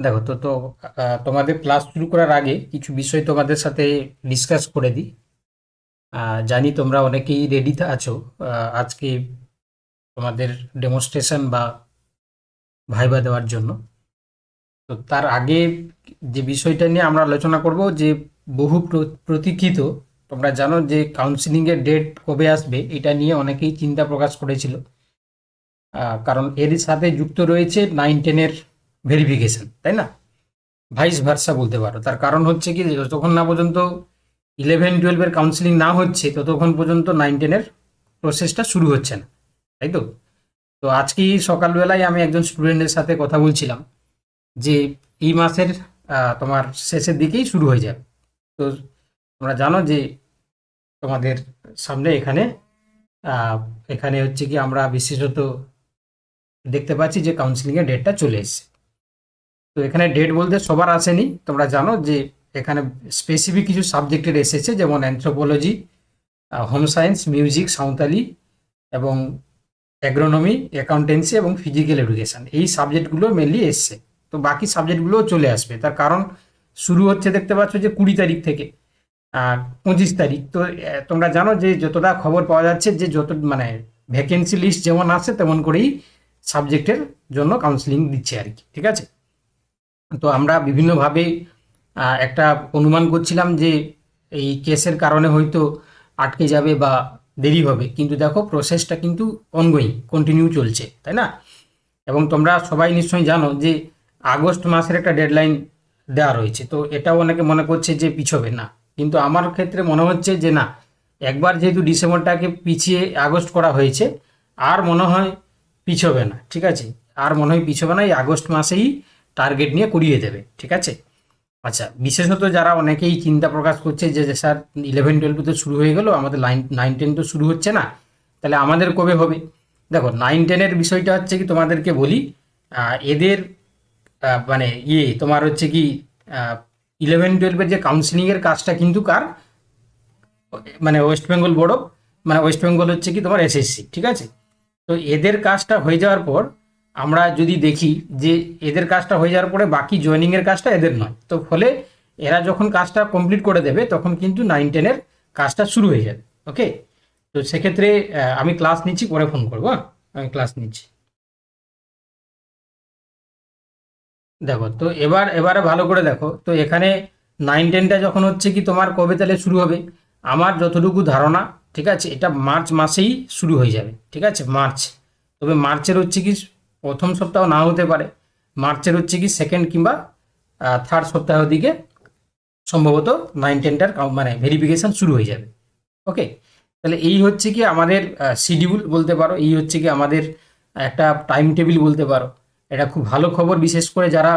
দেখো তো তো তোমাদের ক্লাস শুরু করার আগে কিছু বিষয় তোমাদের সাথে ডিসকাস করে দিই। জানি তোমরা অনেকেই রেডি আছো আজকে তোমাদের ডেমনস্ট্রেশন বা ভাইবা দেওয়ার জন্য। তো তার আগে যে বিষয়টা নিয়ে আমরা আলোচনা করব যে বহু প্রতীক্ষিত, তোমরা জানো যে কাউন্সিলিংয়ের ডেট কবে আসবে এটা নিয়ে অনেকেই চিন্তা প্রকাশ করেছিল। কারণ এর সাথে যুক্ত রয়েছে 9-10-এর ভেরিফিকেশন, তাই না? ভাইস ভার্সা বলতে পারো। তার কারণ হচ্ছে কি, যে যতক্ষণ না পর্যন্ত 11-12-এর কাউন্সিলিং না হচ্ছে ততক্ষণ পর্যন্ত 9-10-এর প্রসেসটা শুরু হচ্ছে না, তাই তো? তো আজকেই সকালবেলায় আমি একজন স্টুডেন্টের সাথে কথা বলছিলাম যে এই মাসের তোমার শেষের দিকেই শুরু হয়ে যাবে। তো তোমরা জানো যে তোমাদের সামনে এখানে আহ, এখানে হচ্ছে কি আমরা বিশেষত দেখতে পাচ্ছি যে কাউন্সিলিংয়ের ডেটটা চলে এসেছে। তো এখানে ডেট বলতে সবার আসেনি, তোমরা জানো যে এখানে স্পেসিফিক কিছু সাবজেক্টের এসেছে, যেমন anthropology, home science, music, Santali এবং অ্যাগ্রোনমি, অ্যাকাউন্টেন্সি এবং ফিজিক্যাল এডুকেশন, এই সাবজেক্টগুলো মেনলি এসছে। তো বাকি সাবজেক্টগুলোও চলে আসবে। তার কারণ শুরু হচ্ছে দেখতে পাচ্ছ যে 20 তারিখ থেকে 25 তারিখ। তো তোমরা জানো যে যতটা খবর পাওয়া যাচ্ছে যে যত মানে ভ্যাকেন্সি লিস্ট যেমন আসে তেমন করেই সাবজেক্টের জন্য কাউন্সিলিং দিচ্ছে আর কি, ঠিক আছে? তো আমরা বিভিন্নভাবে একটা অনুমান করছিলাম যে এই কেসের কারণে হয়তো আটকে যাবে বা দেরি হবে, কিন্তু দেখো প্রসেসটা কিন্তু অনগোয়িং, কন্টিনিউ চলছে, তাই না? এবং তোমরা সবাই নিশ্চয়ই জানো যে আগস্ট মাসের একটা ডেডলাইন দেওয়া রয়েছে। তো এটাও অনেকে মনে করছে যে পিছবে না, কিন্তু আমার ক্ষেত্রে মনে হচ্ছে যে না, একবার যেহেতু ডিসেম্বরটাকে পিছিয়ে আগস্ট করা হয়েছে, আর মনে হয় পিছবে না, ঠিক আছে? আর মনে হয় পিছবে না, এই আগস্ট মাসেই টার্গেট নিয়ে করিয়ে দেবে, ঠিক আছে? আচ্ছা, বিশেষত যারা অনেকেই চিন্তা প্রকাশ করছে যে স্যার 11-12 তো শুরু হয়ে গেল, আমাদের 9-10 তো শুরু হচ্ছে না, তাহলে আমাদের কবে হবে? দেখো, 9-10-এর বিষয়টা হচ্ছে কি, তোমাদেরকে বলি, এদের মানে তোমার হচ্ছে কি 11-12-এর যে কাউন্সিলিংয়ের কাজটা কিন্তু কার, মানে ওয়েস্ট বেঙ্গল বোর্ড অফ, মানে ওয়েস্ট বেঙ্গল হচ্ছে কি তোমার এসএসসি, ঠিক আছে? তো এদের কাজটা হয়ে যাওয়ার পর আমরা যদি দেখি যে এদের কাজটা হয়ে যাওয়ার পরে বাকি জয়েনিংয়ের কাজটা এদের নয়, তো ফলে এরা যখন কাজটা কমপ্লিট করে দেবে তখন কিন্তু 9-10-এর কাজটা শুরু হয়ে যাবে। ওকে, তো সেক্ষেত্রে আমি ক্লাস নিচ্ছি, পরে ফোন করবো। হ্যাঁ, আমি ক্লাস নিচ্ছি। দেখো তো এবারে ভালো করে দেখো তো এখানে 9-10টা যখন হচ্ছে কি তোমার কবে তাহলে শুরু হবে, আমার যতটুকু ধারণা, ঠিক আছে, এটা মার্চ মাসেই শুরু হয়ে যাবে, ঠিক আছে? মার্চ, তবে মার্চের হচ্ছে কি প্রথম সপ্তাহ না হতে পারে, মার্চের হচ্ছে কি সেকেন্ড কিংবা থার্ড সপ্তাহ দিকে সম্ভবত 9-10টার মানে ভেরিফিকেশন শুরু হয়ে যাবে। ওকে, তাহলে এই হচ্ছে কি আমাদের শিডিউল বলতে পারো, এই হচ্ছে কি আমাদের একটা টাইম টেবিল বলতে পারো। এটা খুব ভালো খবর, বিশেষ করে যারা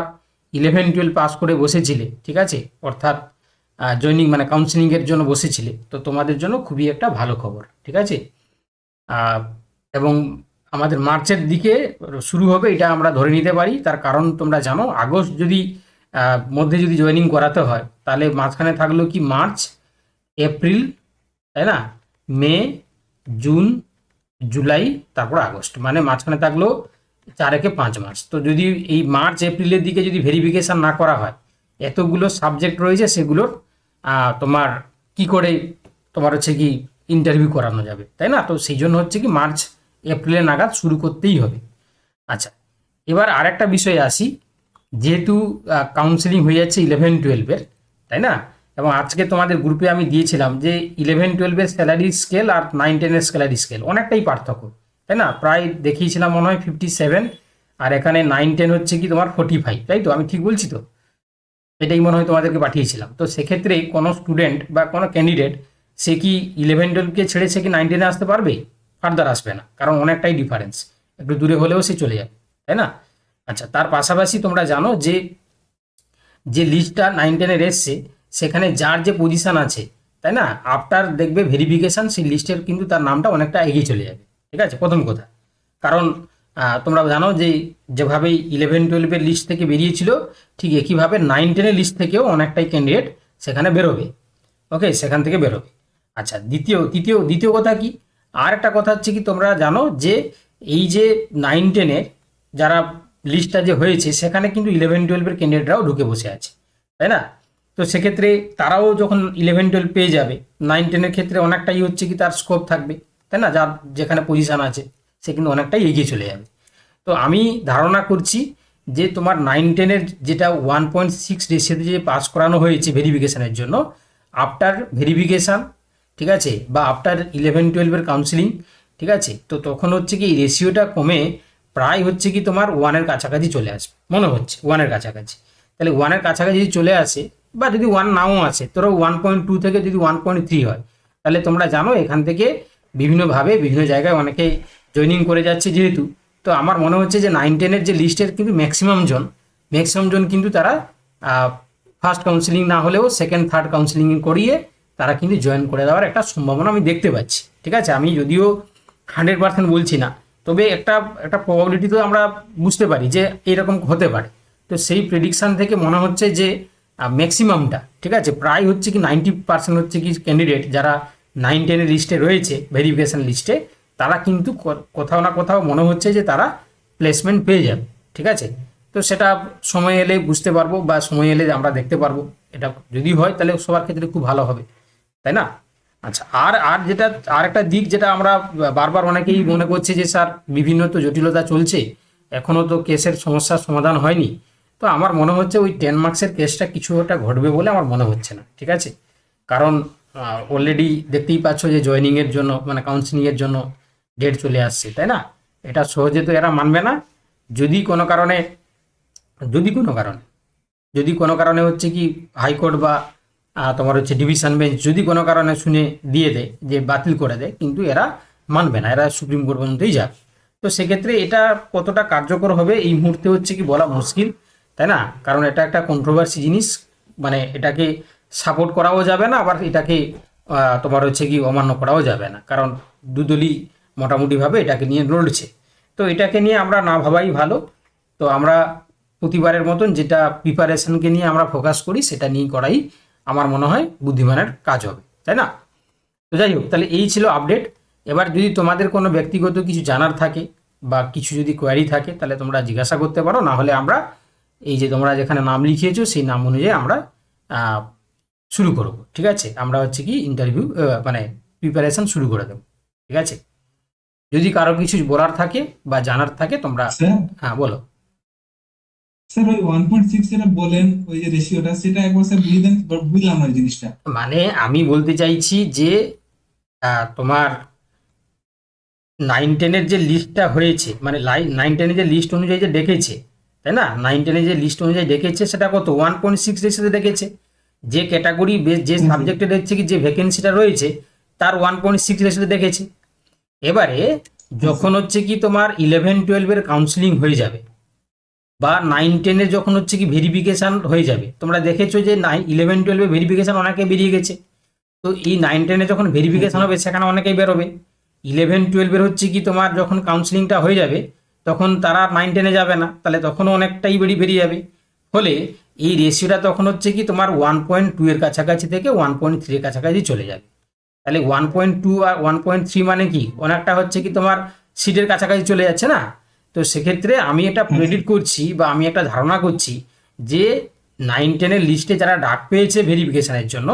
11-12 পাস করে বসেছিলে, ঠিক আছে, অর্থাৎ জয়নিং মানে কাউন্সিলিংয়ের জন্য বসেছিলে, তো তোমাদের জন্য খুবই একটা ভালো খবর, ঠিক আছে? আহ, এবং আমাদের মার্চের দিকে শুরু হবে এটা আমরা ধরে নিতে পারি। তার কারণ তোমরা জানো, আগস্ট যদি মধ্যে যদি জয়েনিং করাতে হয় তাহলে মাঝখানে থাকলো কি মার্চ, এপ্রিল, তাই না, মে, জুন, জুলাই, তারপর আগস্ট, মানে মাঝখানে থাকলো 4 থেকে 5 মাস। তো যদি এই মার্চ এপ্রিলের দিকে যদি ভেরিফিকেশান না করা হয়, এতগুলো সাবজেক্ট রয়েছে সেগুলোর তোমার কি করে তোমার হচ্ছে কি ইন্টারভিউ করানো যাবে, তাই না? তো সেই জন্য হচ্ছে কি মার্চ এপ্রিলের নাগাদ শুরু করতেই হবে। আচ্ছা, এবার আরেকটা বিষয়ে আসি। যেহেতু কাউন্সেলিং হয়ে যাচ্ছে 11-12-এর, তাই না? এবং আজকে তোমাদের গ্রুপে আমি দিয়েছিলাম যে 11-12-এর স্যালারি স্কেল আর 9-10-এর স্যালারি স্কেল অনেকটাই পার্থক্য, তাই না? প্রায় দেখিয়েছিলাম মনে হয় 57, আর এখানে 9-10 হচ্ছে কি তোমার 45, তাই তো? আমি ঠিক বলছি তো? এটাই মনে হয় তোমাদেরকে পাঠিয়েছিলাম। তো সেক্ষেত্রে কোনো স্টুডেন্ট বা কোনো ক্যান্ডিডেট সে কি 11-12কে ছেড়ে সে কি 9-10-এ আসতে পারবে? ফার্দার আসবে না, কারণ অনেকটাই ডিফারেন্স, একটু দূরে হলেও সে চলে যাবে, তাই না? আচ্ছা, তার পাশাপাশি তোমরা জানো যে যে লিস্টটা 9-10-এর এসছে সেখানে যার যে পজিশন আছে, তাই না, আফটার দেখবে ভেরিফিকেশান সেই লিস্টের কিন্তু তার নামটা অনেকটা এগিয়ে চলে যাবে, ঠিক আছে? প্রথম কথা, কারণ তোমরা জানো যে যেভাবে 11-12-এর লিস্ট থেকে বেরিয়েছিল, ঠিক একইভাবে 9-10-এর লিস্ট থেকেও অনেকটাই ক্যান্ডিডেট সেখানে বেরোবে। ওকে, সেখান থেকে বেরোবে। আচ্ছা, দ্বিতীয় কথা কি, আর একটা কথা হচ্ছে কি, তোমরা জানো যে এই যে 9-10-এর যারা লিস্টটা যে হয়েছে সেখানে কিন্তু 11-12-এর ক্যান্ডিডেটরাও ঢুকে বসে আছে, তাই না? তো সেক্ষেত্রে তারাও যখন 11-12 পেয়ে যাবে, 9-10-এর ক্ষেত্রে অনেকটাই হচ্ছে কি তার স্কোপ থাকবে, তাই না? যার যেখানে পজিশান আছে সে কিন্তু অনেকটাই এগিয়ে চলে যাবে। তো আমি ধারণা করছি যে তোমার 9-10-এর যেটা 1.6 রেশিওতে যে পাস করানো হয়েছে ভেরিফিকেশানের জন্য, আফটার ভেরিফিকেশান, ঠিক আছে, বা আফটার 11-12-এর কাউন্সিলিং, ঠিক আছে, তো তখন হচ্ছে কি রেশিওটা কমে প্রায় হচ্ছে কি তোমার 1-এর কাছাকাছি চলে আসবে, মনে হচ্ছে 1-এর কাছাকাছি। তাহলে 1-এর কাছাকাছি যদি চলে আসে, বা যদি 1 নাও আসে, ধরো 1.2 থেকে যদি 1.3 হয়, তাহলে তোমরা জানো এখান থেকে বিভিন্নভাবে বিভিন্ন জায়গায় অনেকে জয়েনিং করে যাচ্ছে যেহেতু। তো আমার মনে হচ্ছে যে 9-10-এর যে লিস্টের কিন্তু ম্যাক্সিমাম জন কিন্তু তারা ফার্স্ট কাউন্সিলিং না হলেও সেকেন্ড থার্ড কাউন্সিলিং করিয়ে তারা কিন্তু জয়েন করে দেওয়ার একটা সম্ভাবনা আমি দেখতে পাচ্ছি, ঠিক আছে। আমি যদিও 100% বলছি না, তবে একটা একটা প্রবাবিলিটি তো আমরা বুঝতে পারি যে এরকম হতে পারে। তো সেই প্রেডিকশান থেকে মনে হচ্ছে যে ম্যাক্সিমামটা, ঠিক আছে, প্রায় হচ্ছে কি 90% হচ্ছে কি ক্যান্ডিডেট যারা 9-10-এর লিস্টে রয়েছে ভেরিফিকেশান লিস্টে, তারা কিন্তু কোথাও না কোথাও মনে হচ্ছে যে তারা প্লেসমেন্ট পেয়ে যাবে, ঠিক আছে। তো সেটা সময় এলে বুঝতে পারবো, বা সময় এলে আমরা দেখতে পারবো। এটা যদি হয় তাহলে সবার ক্ষেত্রে খুব ভালো হবে, তাই না? আচ্ছা, আর আর যেটা আর একটা দিক যেটা আমরা বারবার অনেকেই মনে করছে যে স্যার বিভিন্ন তো জটিলতা চলছে, এখনও তো কেসের সমস্যার সমাধান হয়নি। তো আমার মনে হচ্ছে ওই 10 মার্কসের কেসটা কিছু একটা ঘটবে বলে আমার মনে হচ্ছে না, ঠিক আছে। কারণ অলরেডি দেখতেই পাচ্ছ যে জয়েনিংয়ের জন্য মানে কাউন্সিলিংয়ের জন্য ডেট চলে আসছে, তাই না? এটা সহজে তো এরা মানবে না। যদি কোনো কারণে যদি কোনো কারণে যদি কোনো কারণে হচ্ছে কি হাইকোর্ট বা তোমার হচ্ছে ডিভিশন বেঞ্চ যদি কোনো কারণে শুনে দিয়ে দেয় যে বাতিল করে দেয়, কিন্তু এরা মানবে না, এরা সুপ্রিম কোর্ট পর্যন্তই যাবে। তো সেক্ষেত্রে এটা কতটা কার্যকর হবে এই মুহূর্তে হচ্ছে কি বলা মুশকিল, তাই না? কারণ এটা একটা কন্ট্রোভার্সি জিনিস, মানে এটাকে সাপোর্ট করাও যাবে না, আবার এটাকে তোমার হচ্ছে কি অমান্য করাও যাবে না, কারণ দুদলই মোটামুটিভাবে এটাকে নিয়ে লড়ছে। তো এটাকে নিয়ে আমরা না ভাবাই ভালো। তো আমরা প্রতিবারের মতন যেটা প্রিপারেশনকে নিয়ে আমরা ফোকাস করি সেটা নিয়ে করাই আমার মনে হয় বুদ্ধিমানের কাজ হবে, তাই না? তো যাই হোক, তাহলে এই ছিল আপডেট। এবার যদি তোমাদের কোনো ব্যক্তিগত কিছু জানার থাকে বা কিছু যদি কোয়ারি থাকে তাহলে তোমরা জিজ্ঞাসা করতে পারো, না হলে আমরা এই যে তোমরা যেখানে নাম লিখিয়েছো সেই নাম অনুযায়ী আমরা আহ, শুরু করব, ঠিক আছে। আমরা হচ্ছে কি ইন্টারভিউ মানে প্রিপারেশন শুরু করে দেবো, ঠিক আছে। যদি কারো কিছু বলার থাকে বা জানার থাকে তোমরা, স্যার হ্যাঁ বলো। স্যার ওই 1.6 যেটা বলেন ওই যে রেশিওটা সেটা একবার স্যার বুঝিয়ে দেন, বুঝলাম না ওই জিনিসটা। মানে আমি বলতে চাইছি যে তোমার 9-10-এর যে লিস্টটা হয়েছে, মানে 9-10-এর যে লিস্ট অনুযায়ী যে ডেকেছে, তাই না? 9-10-এর যে লিস্ট অনুযায়ী ডেকেছে সেটা কত 1.6 রেশিওতে ডেকেছে। যে ক্যাটাগরি বেস যে হ্যাঁ স্যার। সাবজেক্টে দেখছে কি যে ভ্যাকেন্সিটা রয়েছে তার 1.6 রেশিওতে দেখেছে। এবারে হ্যাঁ যখন স্যার। হচ্ছে কি তোমার 11-12-এর কাউন্সিলিং হয়ে যাবে, বা 9-10-এর যখন হচ্ছে কি ভেরিফিকেশান হয়ে যাবে, তোমরা দেখেছো যে 11-12-এ ভেরিফিকেশান অনেকে বেরিয়ে গেছে। তো এই 9-10-এ যখন হ্যাঁ ভেরিফিকেশান স্যার। হবে সেখানে অনেকেই বেরোবে। 11-12-এর হচ্ছে কি তোমার যখন কাউন্সিলিংটা হয়ে যাবে তখন তারা 9-10-এ যাবে না, তাহলে তখনও অনেকটাই বেরিয়ে যাবে। ফলে এই রেশিওটা তখন হচ্ছে কি তোমার 1.2 এর কাছাকাছি থেকে 1.3 এর কাছাকাছি চলে যাবে। তাহলে 1.2 আর 1.3 মানে কি অনেকটা হচ্ছে কি তোমার সিটের কাছাকাছি চলে যাচ্ছে না? তো সেক্ষেত্রে আমি এটা হ্যাঁ স্যার। প্রেডিক্ট করছি বা আমি একটা ধারণা করছি যে 9-10-এর লিস্টে যারা ডাক পেয়েছে ভেরিফিকেশনের জন্য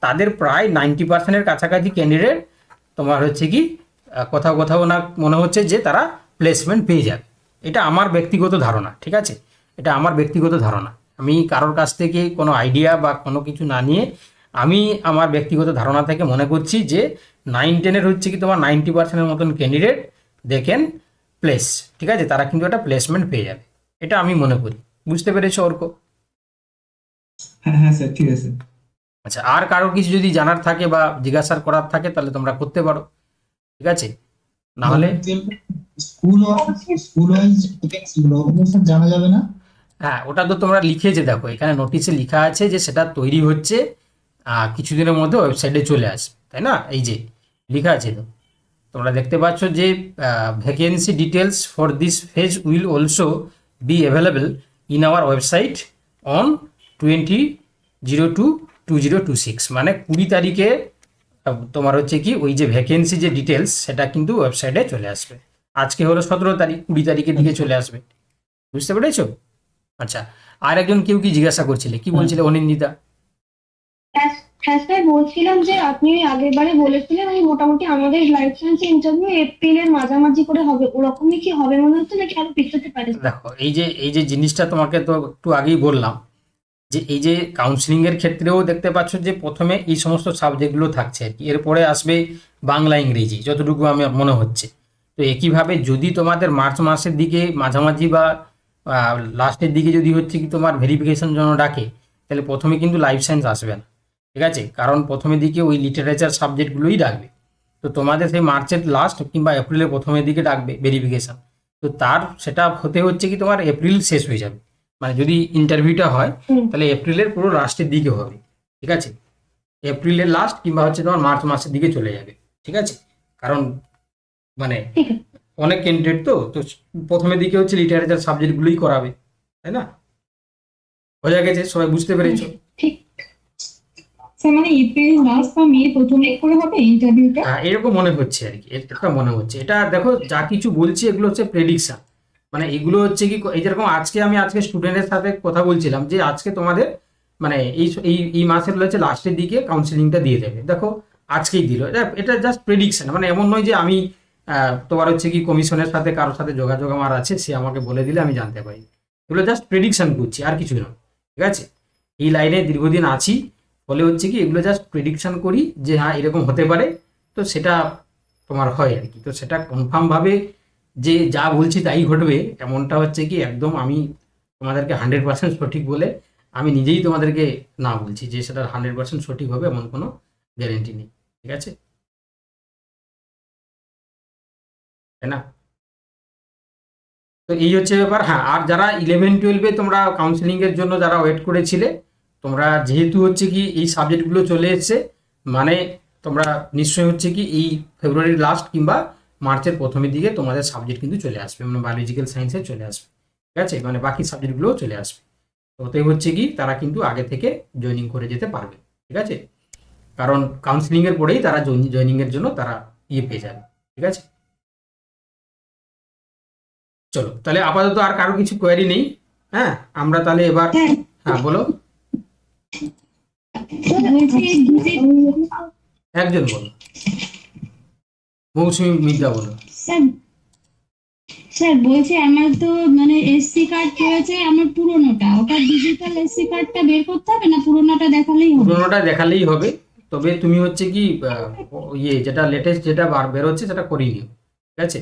তাদের প্রায় 90%-এর কাছাকাছি ক্যান্ডিডেট তোমার হচ্ছে কি কোথাও কোথাও না মনে হচ্ছে যে তারা প্লেসমেন্ট পেয়ে যাবে। এটা আমার ব্যক্তিগত ধারণা, ঠিক আছে। এটা আমার ব্যক্তিগত ধারণা। আমি কারোর কাছ থেকে কোনো আইডিয়া বা কোনো কিছু না নিয়ে আমি আমার ব্যক্তিগত ধারণা থেকে মনে করছি যে 9-10-এর হচ্ছে কি তোমার 90%-এর মতন ক্যান্ডিডেট দেখেন প্লেস, ঠিক আছে, তারা কিন্তু একটা প্লেসমেন্ট পেয়ে যাবে। এটা আমি মনে করি। বুঝতে পেরেছো অর্ক? হ্যাঁ হ্যাঁ স্যার, ঠিক আছে। আচ্ছা, আর কারো কিছু যদি জানার থাকে বা জিজ্ঞাসা করার থাকে তাহলে তোমরা করতে পারো, ঠিক আছে। না হলে স্কুল স্কুল ওয়াইজ ভ্যাকেন্সি গুলো ওগুলো স্যার জানা যাবে না? হ্যাঁ, ওটা তো তোমরা লিখেছে, দেখো এখানে নোটিশে লেখা আছে যে সেটা তৈরি হচ্ছে, কিছুদিনের মধ্যে ওয়েবসাইটে চলে আসবে, তাই না? এই যে লেখা আছে তো, তোমরা দেখতে পাচ্ছ যে vacancy details for this phase will also be available in our website on 20/02/2026, মানে 20 তারিখে তোমার হচ্ছে কি ওই যে ভ্যাকেন্সি যে ডিটেলস সেটা কিন্তু ওয়েবসাইটে চলে আসবে। আজকে হলো 17 তারিখ, 20 তারিখের দিকে চলে আসবে। বুঝতে পেরেছো? আচ্ছা, আর একজন কেউ কি জিজ্ঞাসা করছিলে, কি বলছিলে অনিন্দিতা? হ্যাঁ হ্যাঁ স্যার, বলছিলাম যে আপনি আগের বারে বলেছিলেন ওই মোটামুটি আমাদের লাইফ সায়েন্স ইন্টারভিউ এপ্রিলের মাঝামাঝি করে হবে, ওরকমই কি হবে মনে হচ্ছে নাকি আরো পিছোতে পারে স্যার? দেখো, এই যে জিনিসটা তোমাকে তো একটু আগেই বললাম, যে এই যে কাউন্সিলিং এর ক্ষেত্রেও দেখতে পাচ্ছ যে প্রথমে এই সমস্ত সাবজেক্টগুলো থাকছে আর কি, এরপরে আসবে বাংলা ইংরেজি, যতটুকু আমার মনে হচ্ছে। তো একইভাবে যদি তোমাদের মার্চ মাসের দিকে মাঝামাঝি বা লাস্টের দিকে যদি হচ্ছে কি তোমার ভেরিফিকেশন জন্য ডাকে, তাহলে প্রথমে কিন্তু লাইফ সায়েন্স আসবে না, ঠিক আছে? কারণ প্রথমের দিকে ওই লিটারেচার সাবজেক্টগুলোই ডাকবে। তো তোমাদের সেই মার্চের লাস্ট কিংবা এপ্রিলের প্রথমের দিকে ডাকবে ভেরিফিকেশন। তো সেটা হতে হচ্ছে কি তোমার এপ্রিল শেষ হয়ে যাবে, মানে যদি ইন্টারভিউটা হয় হুম, তাহলে এপ্রিলের পুরো লাস্টের দিকে হবে, ঠিক আছে? এপ্রিলের লাস্ট কিংবা হচ্ছে তোমার মার্চ মাসের দিকে চলে যাবে, ঠিক আছে? কারণ মানে ঠিক আছে। অনেক ক্যান্ডিডেট তো প্রথমের দিকে হচ্ছে লিটারেচার সাবজেক্টগুলোই করাবে, তাই না? বোঝা গেছে? সবাই বুঝতে পেরেছো? ঠিক। স্যার মানে এপ্রিল লাস্ট বা মে প্রথম এক করে হবে ইন্টারভিউটা? এরকম মনে হচ্ছে আর কি, এটা মনে হচ্ছে। এটা দেখো, যা কিছু বলছি এগুলো হচ্ছে প্রেডিকশন, মানে এগুলো হচ্ছে কি, এই যেরকম আজকে স্টুডেন্টের সাথে কথা বলছিলাম যে আজকে তোমাদের মানে এই মাসের হচ্ছে লাস্টের দিকে কাউন্সিলিংটা দিয়ে দেবে, দেখো আজকেই দিল। এটা জাস্ট প্রেডিকশন, মানে এমন নয় যে আমি তোমার হচ্ছে কি কমিশনের সাথে কারোর সাথে যোগাযোগ আমার আছে, সে আমাকে বলে দিলে আমি জানতে পারি। এগুলো জাস্ট প্রেডিকশন করছি, আর কিছু নয়, ঠিক আছে? এই লাইনে দীর্ঘদিন আছি, ফলে হচ্ছে কি এগুলো জাস্ট প্রেডিকশন করি যে হ্যাঁ এরকম হতে পারে। তো সেটা তোমার হয় আর কি। তো সেটা কনফার্ম ভাবে যে যা বলছি তাই ঘটবে এমনটা হচ্ছে কি একদম আমি তোমাদেরকে 100% সঠিক বলে আমি নিজেই তোমাদেরকে না বলছি যে সেটা 100% সঠিক হবে, এমন কোনো গ্যারেন্টি নেই, ঠিক আছে? তাই না? তো এই হচ্ছে ব্যাপার। হ্যাঁ, আর যারা 11-12-এ তোমরা কাউন্সিলিং এর জন্য যারা ওয়েট করেছিলে, তোমরা যেহেতু হচ্ছে কি এই সাবজেক্টগুলো চলে এসেছে, মানে তোমরা নিশ্চয়ই হচ্ছে কি এই ফেব্রুয়ারির লাস্ট কিংবা মার্চের প্রথমের দিকে তোমাদের সাবজেক্ট কিন্তু চলে আসবে, মানে বায়োলজিক্যাল সায়েন্সে চলে আসবে, ঠিক আছে? মানে বাকি সাবজেক্টগুলোও চলে আসবে। তো ওতে হচ্ছে কি তারা কিন্তু আগে থেকে জয়েনিং করে যেতে পারবে, ঠিক আছে? কারণ কাউন্সিলিং এর পরেই তারা জয়েনিং এর জন্য তারা পেয়ে যাবে, ঠিক আছে? চলো তাহলে, আপাতত আর কারো কিছু কোয়ারি নেই। হ্যাঁ, আমরা তাহলে এবার, হ্যাঁ হ্যাঁ বলো, বলছি একজন বলো, মৌসুমী মির্জা বলো। স্যার, স্যার বলছি আমার তো মানে এসসি কার্ড রয়েছে আমার পুরোনোটা, ওটা ডিজিটাল এসসি কার্ডটা বের করতে হবে না পুরোনোটা দেখালেই হবে? পুরোনোটা দেখালেই হবে, তবে তুমি হচ্ছে কি যেটা লেটেস্ট যেটা বেরোচ্ছে সেটা করিয়ে নিও, ঠিক আছে?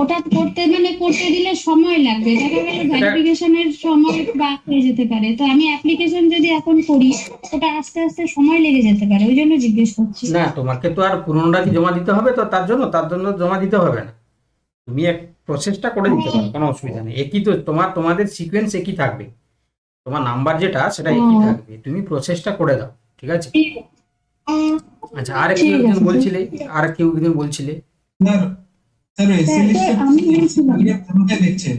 ওটা করতে মানে করতে দিলে সময় লাগবে, দেখা গেল ভেরিফিকেশনের সময় বাদ হয়ে যেতে পারে, তো আমি অ্যাপ্লিকেশন যদি এখন করি ওটা আস্তে আস্তে সময় লেগে যেতে পারে, ওই জন্য জিজ্ঞেস করছি। না, তোমাকে তো আর পুরোনোটা কি জমা দিতে হবে? তো তার জন্য জমা দিতে হবে না, তুমি এক প্রসেসটা করে দিতে পারো, কোনো অসুবিধা নেই। একই তো তোমাদের সিকোয়েন্স একই থাকবে, তোমার নাম্বার যেটা সেটা একই থাকবে, তুমি প্রসেসটা করে দাও, ঠিক আছে? আচ্ছা, আর কেউ ঠিক একজন আছে, বলছিলে, আর কেউ একজন বলছিলে। স্যার স্যার এসসি লিস্টে আমি বলছিলাম পুরোটাই দেখছে,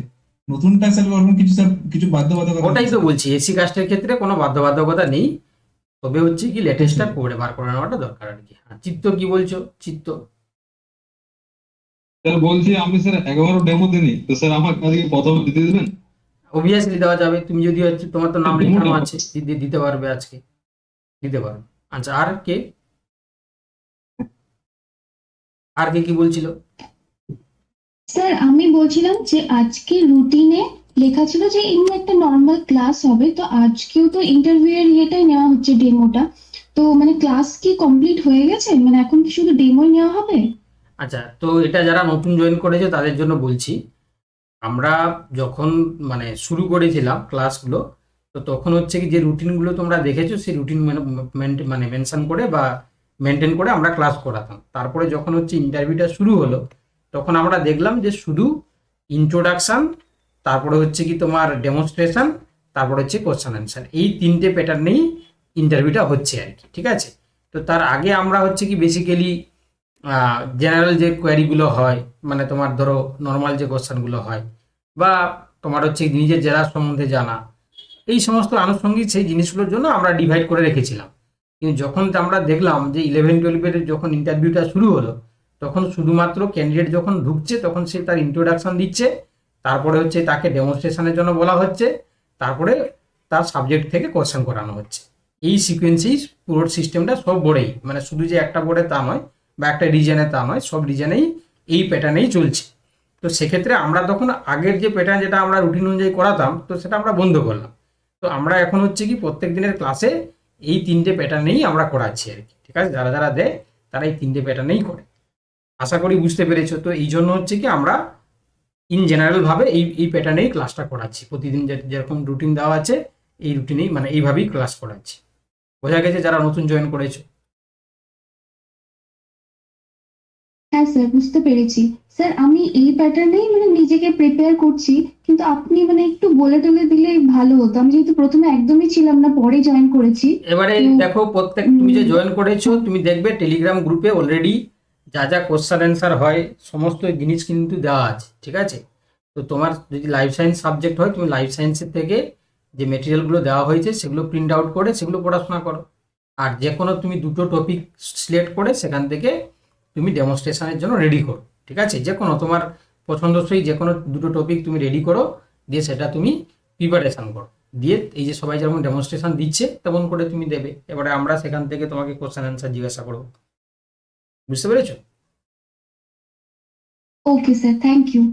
নতুনটা স্যার ওরকম কিছু স্যার কিছু বাধ্যবাধকতা ওটাই আছে? তো বলছি, এসি কাস্টের ক্ষেত্রে কোনো বাধ্যবাধকতা নেই, তবে হচ্ছে কি লেটেস্টটা করে বার করে নেওয়াটা দরকার আর কি। হ্যাঁ, চিত্ত কি বলছো? চিত্ত, স্যার বলছি আমি স্যার 11 ডেমো দিইনি তো স্যার আমার কাছে প্রথম দিতে দেবেন? অবভিয়াসলি দেওয়া যাবে, তুমি যদি হচ্ছে তোমার তো নাম লেখানো আছে, দিতে পারবে আজকে, দিতে পারবে। আচ্ছা, আর কে কি বলছিল? স্যার, আমি বলছিলাম যে আজকে রুটিনে লেখা ছিল যে এমনি একটা নর্মাল ক্লাস হবে, তো আজকেও তো ইন্টারভিউ এর ইয়েটাই নেওয়া হচ্ছে, ডেমোটা। তো মানে ক্লাস কি কমপ্লিট হয়ে গেছে, মানে এখন কি শুধু ডেমোই নেওয়া হবে? আচ্ছা, তো এটা যারা নতুন জয়েন করেছে তাদের জন্য বলছি, আমরা যখন মানে শুরু করেছিলাম ক্লাসগুলো, তো তখন হচ্ছে কি যে রুটিনগুলো তোমরা দেখেছো সেই রুটিন মানে মেনশন করে বা মেনটেন করে আমরা ক্লাস করাতাম। তারপরে যখন হচ্ছে ইন্টারভিউটা শুরু হলো, তখন আমরা দেখলাম যে শুধু ইন্ট্রোডাকশন, তারপরে হচ্ছে কি তোমার ডেমনস্ট্রেশন, তারপরে হচ্ছে কোশ্চেন অ্যান্সার, এই তিনটে প্যাটার্নেই ইন্টারভিউটা হচ্ছে আর কি, ঠিক আছে? তো তার আগে আমরা হচ্ছে কি বেসিক্যালি জেনারেল যে কোয়ারিগুলো হয়, মানে তোমার ধরো নর্মাল যে কোশ্চেনগুলো হয়, বা তোমার হচ্ছে নিজের জেলার সম্বন্ধে জানা, এই সমস্ত আনুষঙ্গিক সেই জিনিসগুলোর জন্য আমরা ডিভাইড করে রেখেছিলাম। কিন্তু যখন আমরা দেখলাম যে 11-12-এর যখন ইন্টারভিউটা শুরু হলো, তখন শুধুমাত্র ক্যান্ডিডেট যখন ঢুকছে তখন সে তার ইন্ট্রোডাকশন দিচ্ছে, তারপরে হচ্ছে তাকে ডেমনস্ট্রেশনের জন্য বলা হচ্ছে, তারপরে তার সাবজেক্ট থেকে কোশ্চেন করানো হচ্ছে। এই সিকোয়েন্সেই পুরো সিস্টেমটা সব বোর্ডেই, মানে শুধু যে একটা বোর্ডে তা নয় বা একটা রিজনে তা নয়, সব রিজনেই এই প্যাটার্নেই চলছে। তো সেক্ষেত্রে আমরা তখন আগের যে প্যাটার্ন যেটা আমরা রুটিন অনুযায়ী করাতাম, তো সেটা আমরা বন্ধ করলাম। তো আমরা এখন হচ্ছে কি প্রত্যেক দিনের ক্লাসে এই 3টে প্যাটার্নেই আমরা করাচ্ছি আর কি। ঠিক আছে, যারা যারা দেয় তারা এই 3টে প্যাটার্নেই করে। আশা করি বুঝতে পেরেছো। তো এই জন্য হচ্ছে কি আমরা ইন জেনারেল ভাবে এই প্যাটার্নেই ক্লাসটা করাচ্ছি। প্রতিদিন যেরকম রুটিন দেওয়া আছে এই রুটিনেই, মানে এইভাবেই ক্লাস করাচ্ছি। বোঝা গেছে যারা নতুন জয়েন করেছো? হ্যাঁ স্যার, বুঝতে পেরেছি। স্যার আমি এই প্যাটার্নেই মানে নিজেকে প্রিপেয়ার করছি, কিন্তু আপনি মানে একটু বলে টলে দিলে ভালো হতো। আমি যেহেতু প্রথমে একদমই ছিলাম না, পরে জয়েন করেছি। এবারে তো দেখো, প্রত্যেক তুমি যে জয়েন করেছো তুমি দেখবে টেলিগ্রাম গ্রুপে অলরেডি যা যা কোশ্চেন অ্যান্সার হয় সমস্ত জিনিস কিন্তু দেওয়া আছে। ঠিক আছে, তো তোমার যদি লাইফ সায়েন্স সাবজেক্ট হয় তুমি লাইফ সায়েন্সের থেকে যে মেটেরিয়ালগুলো দেওয়া হয়েছে সেগুলো প্রিন্ট আউট করে সেগুলো পড়াশোনা করো। আর যে কোনো তুমি 2টো টপিক সিলেক্ট করে সেখান থেকে তুমি ডেমনস্ট্রেশনের জন্য রেডি করো। ঠিক আছে, যে কোনো তোমার পছন্দসই যে কোনো 2টো টপিক তুমি রেডি করো, দিয়ে সেটা তুমি প্রিপারেশন করো, দিয়ে এই যে সবাই যেমন ডেমনস্ট্রেশন দিচ্ছে তেমন করে তুমি দেবে। এবারে আমরা সেখান থেকে তোমাকে কোশ্চেন অ্যান্সার জিজ্ঞাসা করবো। বুঝতে পেরেছো? Okay sir, thank you.